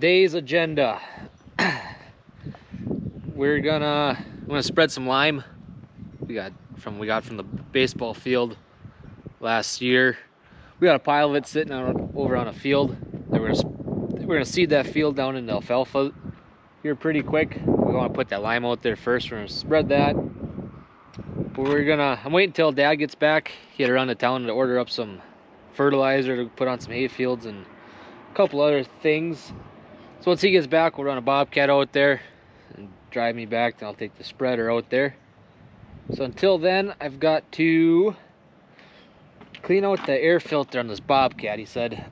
today's agenda. I'm gonna spread some lime we got from the baseball field last year. We got a pile of it sitting over on a field. We're gonna seed that field down into alfalfa here pretty quick. We want to put that lime out there first. We're gonna spread that. But I'm waiting until Dad gets back. He had to run to town to order up some fertilizer to put on some hay fields and a couple other things. So once he gets back, we'll run a bobcat out there and drive me back, then I'll take the spreader out there. So until then, I've got to clean out the air filter on this bobcat. He said,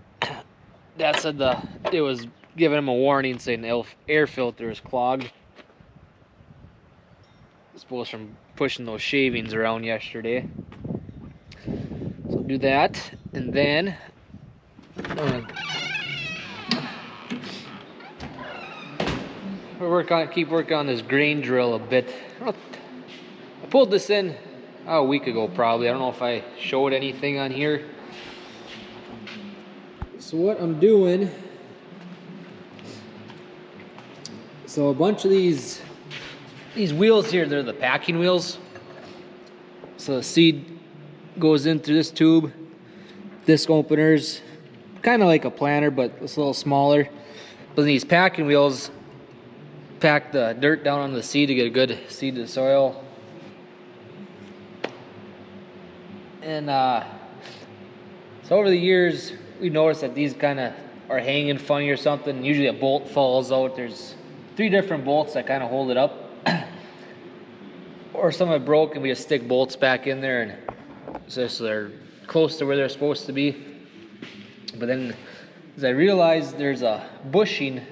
Dad said it was giving him a warning saying the air filter is clogged. I suppose from pushing those shavings around yesterday. So do that, and then keep working on this grain drill a bit. I pulled this in a week ago probably. I don't know if I showed anything on here. So what I'm doing, so a bunch of these wheels here, they're the packing wheels. So the seed goes in through this tube. Disc openers, kind of like a planter, but it's a little smaller. But these packing wheels pack the dirt down on the seed to get a good seed to soil. And so over the years, we noticed that these kind of are hanging funny or something. Usually a bolt falls out. There's 3 different bolts that kind of hold it up. Or some have broke and we just stick bolts back in there and so they're close to where they're supposed to be. But then as I realized there's a bushing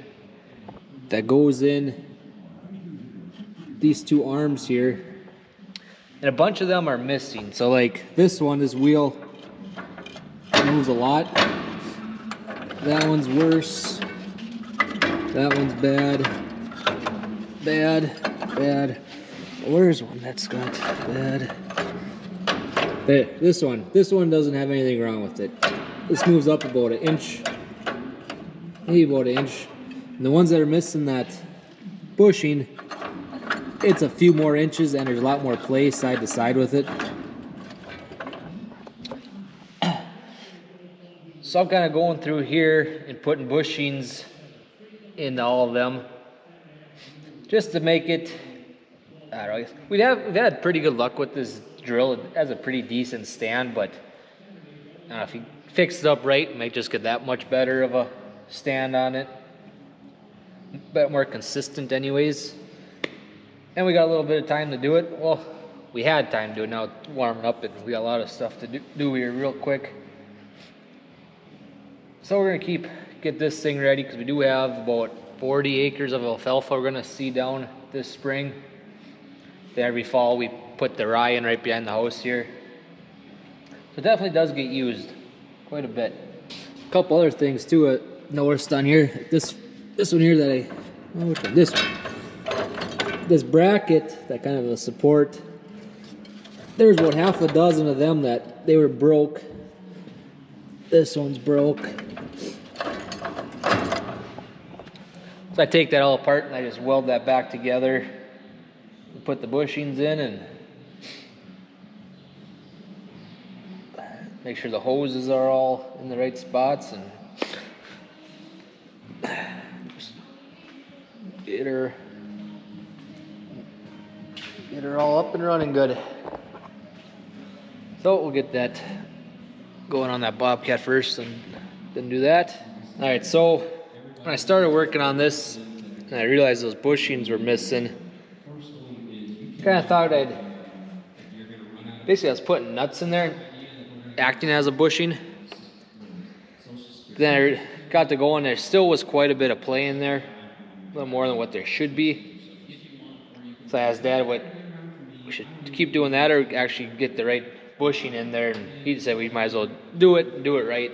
that goes in these 2 arms here, and a bunch of them are missing. So like this wheel moves a lot. That one's worse. That one's bad. Where's one that's got bad? There, this one doesn't have anything wrong with it. This moves up about an inch, maybe about an inch. And the ones that are missing that bushing, it's a few more inches and there's a lot more play side to side with it. So I'm kind of going through here and putting bushings into all of them just to make it, I don't know, we've had pretty good luck with this drill. It has a pretty decent stand, but I don't know, if you fix it up right, it might just get that much better of a stand on it. A bit more consistent anyways. And we got a little bit of time to do it. Well, we had time to do it. Now it's warming up and we got a lot of stuff to do here real quick. So we're going to get this thing ready because we do have about 40 acres of alfalfa we're going to seed down this spring. Then every fall we put the rye in right behind the house here. So it definitely does get used quite a bit. A couple other things too I noticed on here. This one here this one. This bracket, that kind of a support, there's about half a dozen of them that they were broke. This one's broke. So I take that all apart and I just weld that back together. Put the bushings in and make sure the hoses are all in the right spots and just get her all up and running good. So we'll get that going on that bobcat first and then do that. All right, so when I started working on this and I realized those bushings were missing, kind of thought basically I was putting nuts in there, acting as a bushing. Then I got to going, there still was quite a bit of play in there, a little more than what there should be. So I asked Dad what we should keep doing that or actually get the right bushing in there, and he said we might as well do it right.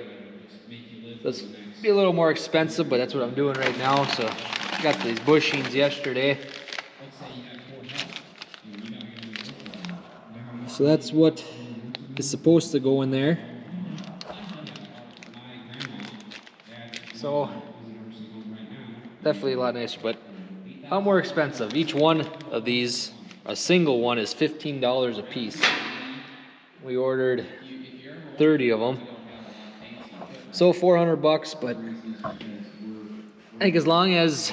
So it's be a little more expensive, but that's what I'm doing right now. So I got these bushings yesterday. So that's what is supposed to go in there. So definitely a lot nicer, but how more expensive? Each one of these, a single one, is $15 a piece. We ordered 30 of them, so $400. But I think as long as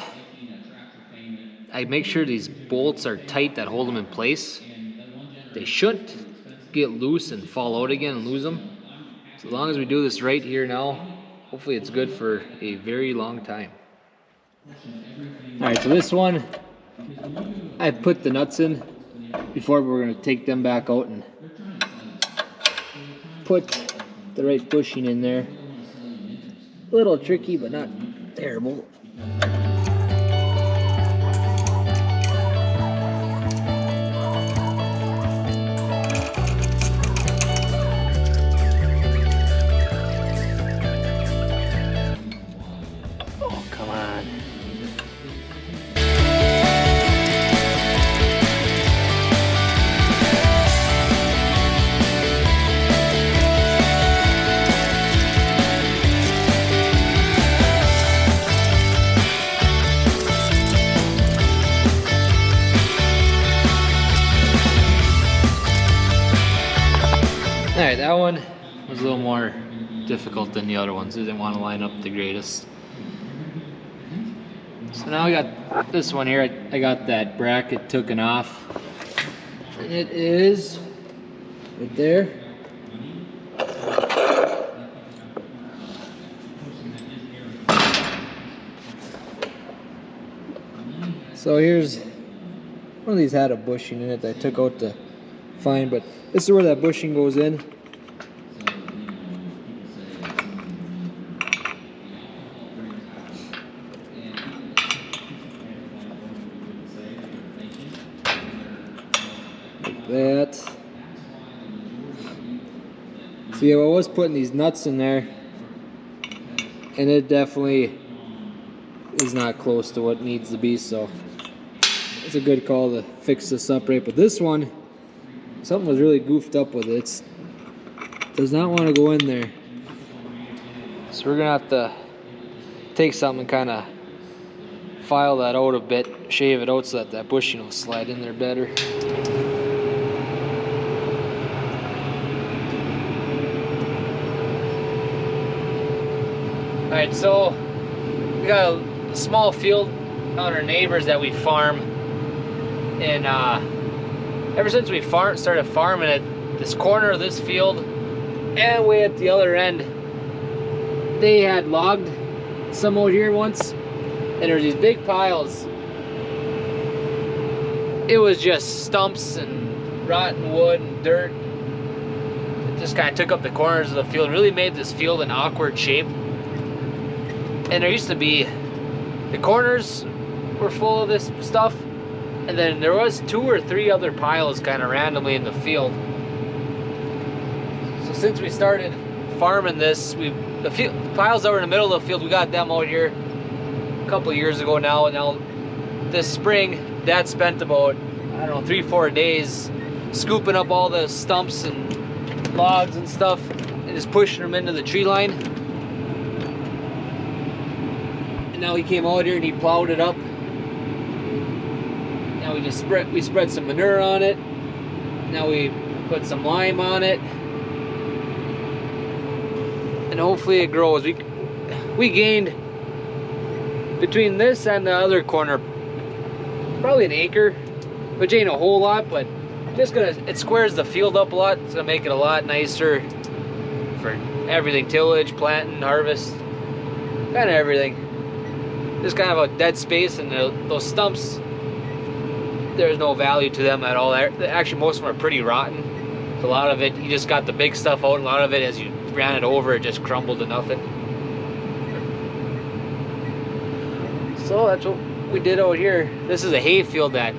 I make sure these bolts are tight that hold them in place, they shouldn't get loose and fall out again and lose them. So as long as we do this right here now, hopefully it's good for a very long time. Alright, so this one, I put the nuts in before. We're going to take them back out and put the right bushing in there. A little tricky, but not terrible. Oh, come on. Alright, that one was a little more difficult than the other ones. It didn't want to line up the greatest. So now I got this one here. I got that bracket taken off. And it is right there. So here's one of these had a bushing in it that I took out to find, but this is where that bushing goes in. Like that. See, I was putting these nuts in there, and it definitely is not close to what needs to be, so it's a good call to fix this up right. But this one, something was really goofed up with it. It does not want to go in there. So we're gonna have to take something and kind of file that out a bit, shave it out so that that bushing will slide in there better. Alright, so we got a small field on our neighbors that we farm, and ever since we started farming it, this corner of this field and way at the other end, they had logged some out here once, and there were these big piles. It was just stumps and rotten wood and dirt. It just kind of took up the corners of the field, really made this field an awkward shape. And there used to be, the corners were full of this stuff, and then there was 2 or 3 other piles kind of randomly in the field. So since we started farming this, the piles that were in the middle of the field, we got them out here a couple of years ago now. And now this spring, Dad spent about, I don't know, 3-4 days scooping up all the stumps and logs and stuff and just pushing them into the tree line. And now he came out here and he plowed it up. Now we spread some manure on it. Now we put some lime on it, and hopefully it grows. We gained between this and the other corner probably an acre, which ain't a whole lot, but it squares the field up a lot. It's gonna make it a lot nicer for everything: tillage, planting, harvest, kind of everything. Just kind of a dead space, and those stumps, there's no value to them at all. Actually, most of them are pretty rotten. So a lot of it, you just got the big stuff out, and a lot of it, as you ran it over, it just crumbled to nothing. So that's what we did out here. This is a hay field that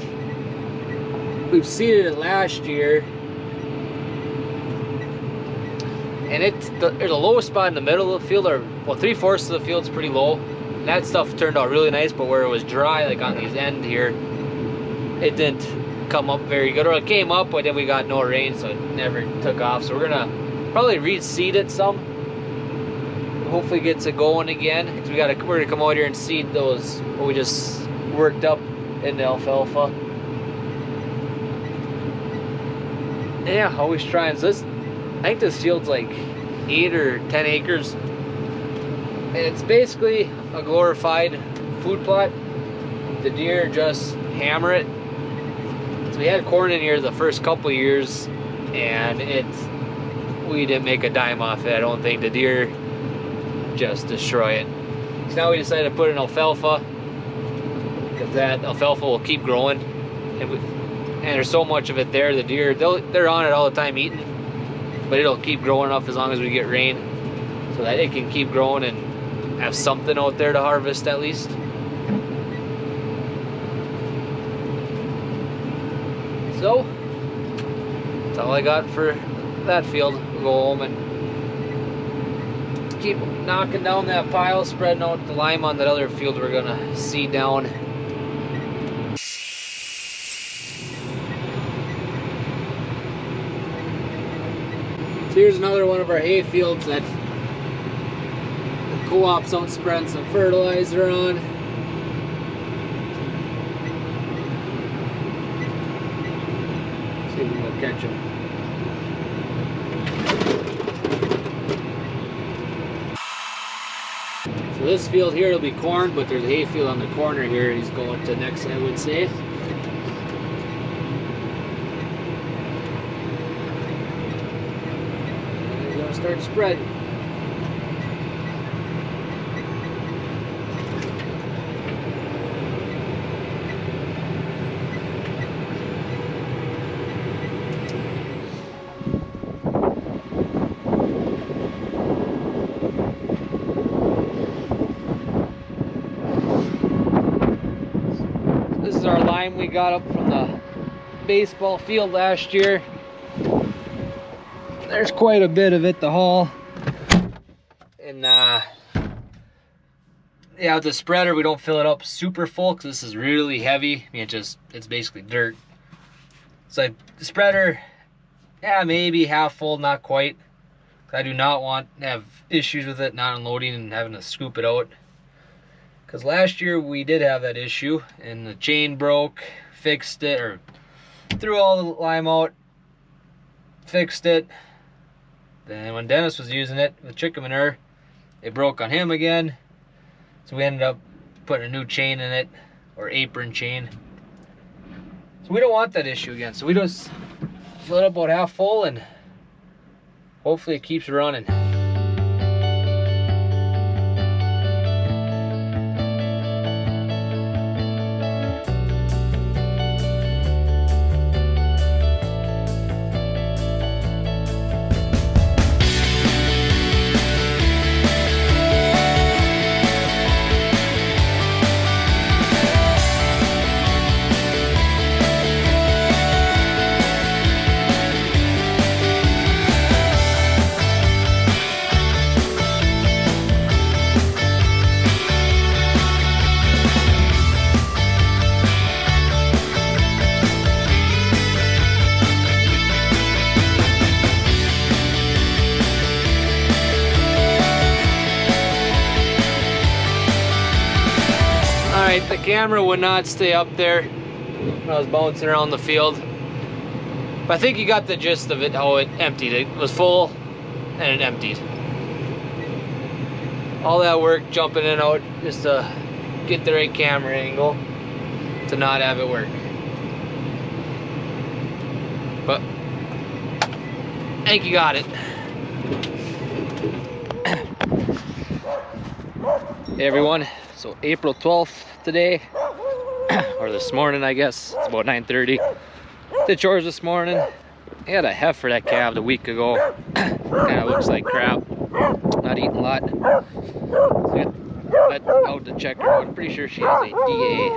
we've seeded it last year, and there's a low spot in the middle of the field, or well, 3/4 of the field's pretty low. And that stuff turned out really nice, but where it was dry, like on these end here, it didn't come up very good. Or it came up, but then we got no rain, so it never took off. So we're gonna probably reseed it some. hopefully gets it going again. Cause we're gonna come out here and seed those what we just worked up into alfalfa. Yeah, always trying. So I think this field's like 8 or 10 acres. And it's basically a glorified food plot. The deer just hammer it. So we had corn in here the first couple of years, and we didn't make a dime off it. I don't think. The deer just destroy it. So now we decided to put in alfalfa, because that alfalfa will keep growing, and there's so much of it there. The deer, they're on it all the time eating, but it'll keep growing up as long as we get rain, so that it can keep growing and have something out there to harvest at least. So that's all I got for that field. We'll go home and keep knocking down that pile, spreading out the lime on that other field we're gonna seed down. So here's another one of our hay fields that the co-op's out spreading some fertilizer on. See if we can catch them. So this field here will be corn, but there's a hay field on the corner here he's going to next, I would say. He's going to start spreading. This is our lime we got up from the baseball field last year. There's quite a bit of it to haul. And yeah, with the spreader we don't fill it up super full because this is really heavy. I mean, it's basically dirt. So the spreader, yeah, maybe half full, not quite. I do not want to have issues with it not unloading and having to scoop it out. Because last year we did have that issue and the chain broke, fixed it, or threw all the lime out, fixed it. Then when Dennis was using it with chicken manure, it broke on him again. So we ended up putting a new chain in it, or apron chain. So we don't want that issue again. So we just fill it up about half full and hopefully it keeps running. Alright, the camera would not stay up there when I was bouncing around the field. But I think you got the gist of it, how it emptied. It was full and it emptied. All that work jumping in and out just to get the right camera angle to not have it work. But I think you got it. Hey everyone, so April 12th today, or this morning I guess, it's about 9:30. Did chores this morning. I had a heifer that calved a week ago. Kind of looks like crap, not eating a lot. So I got out to check her out. I'm pretty sure she has a DA,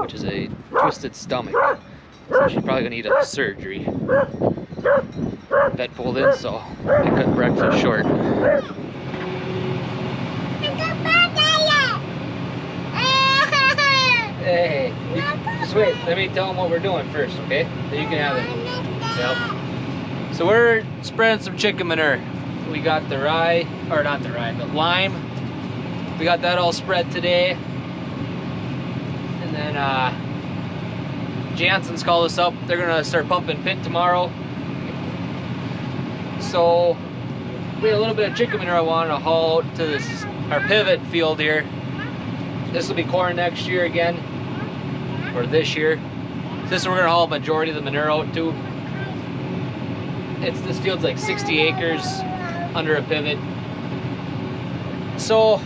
which is a twisted stomach. So she's probably gonna need a surgery. Vet pulled in, so I cut breakfast short. Hey, just wait, let me tell them what we're doing first, okay? Then you can have it. Yep. So we're spreading some chicken manure. we got the rye, or not the rye, but lime. We got that all spread today. And then Jansen's called us up. They're gonna start pumping pit tomorrow. So we had a little bit of chicken manure I wanted to haul out to our pivot field here. This will be corn next year again, or this year. This we're gonna haul a majority of the manure out to. This field's like 60 acres under a pivot. So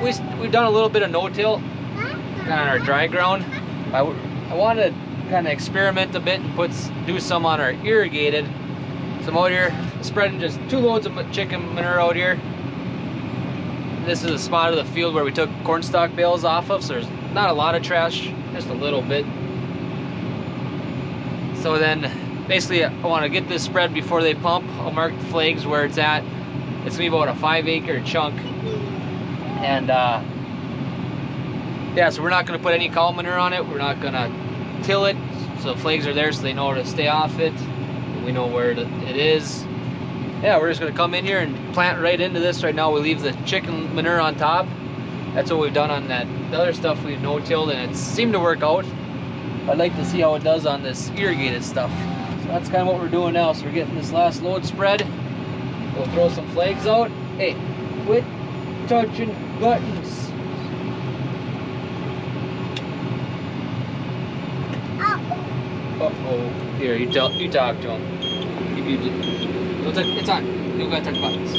we've done a little bit of no-till on our dry ground. I wanted to kind of experiment a bit and do some on our irrigated. So I'm out here spreading just 2 loads of chicken manure out here. This is a spot of the field where we took cornstalk bales off of, so there's not a lot of trash, just a little bit. So then basically I want to get this spread before they pump. I'll mark the flags where it's at. It's gonna be about a 5-acre chunk. And yeah, so we're not gonna put any cow manure on it. We're not gonna till it. So the flags are there so they know to stay off it. We know where it is. Yeah, we're just gonna come in here and plant right into this. Right now we leave the chicken manure on top. That's what we've done on the other stuff we've no-tilled, and it seemed to work out. I'd like to see how it does on this irrigated stuff. So that's kind of what we're doing now. So we're getting this last load spread. We'll throw some flags out. Hey, quit touching buttons. Uh-oh. Here, you talk to him. It's on. You gotta touch buttons.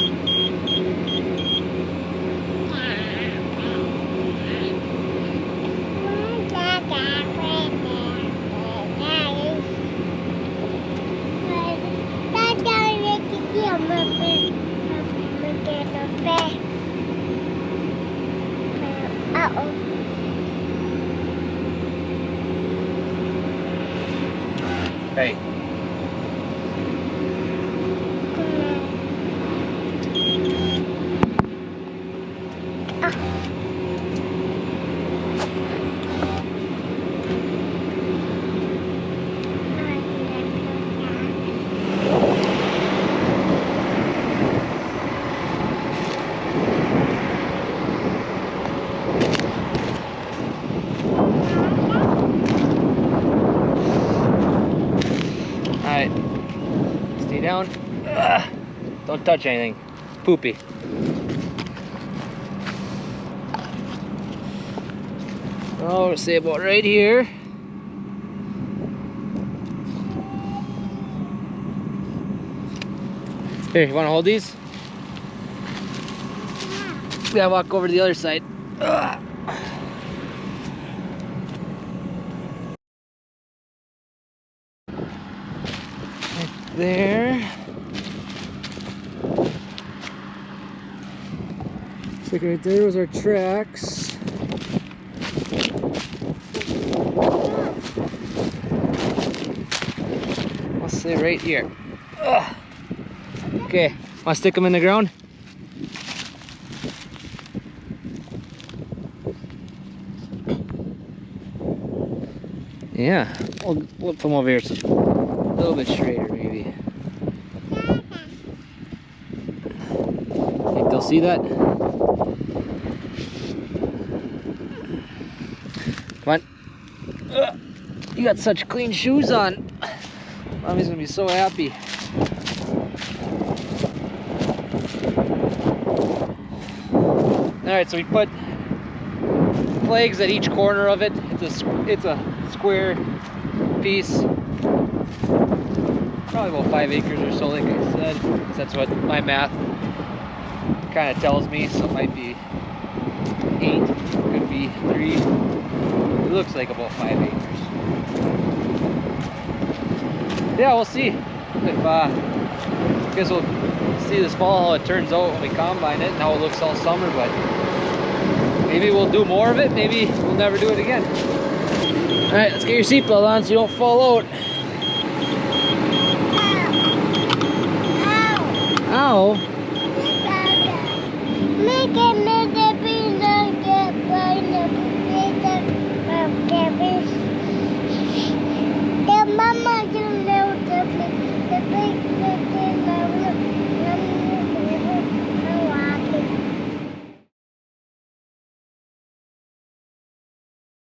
Hey. Alright, stay down. Ugh. Don't touch anything. Poopy. Oh, say about right here. Here, you want to hold these? Yeah, walk over to the other side. Ugh. There. Looks like right there was our tracks. I'll say right here. Ugh. Okay, want to stick them in the ground? Yeah, we'll put them over here. A little bit straighter, maybe. Think they'll see that? Come on. You got such clean shoes on. Mommy's gonna be so happy. Alright, so we put flags at each corner of it. It's a square piece. Probably about 5 acres or so, like I said. That's what my math kind of tells me. So it might be 8, could be 3. It looks like about 5 acres. Yeah, we'll see. If I guess we'll see this fall how it turns out when we combine it and how it looks all summer. But maybe we'll do more of it. Maybe we'll never do it again. All right, let's get your seatbelt on so you don't fall out. Ow.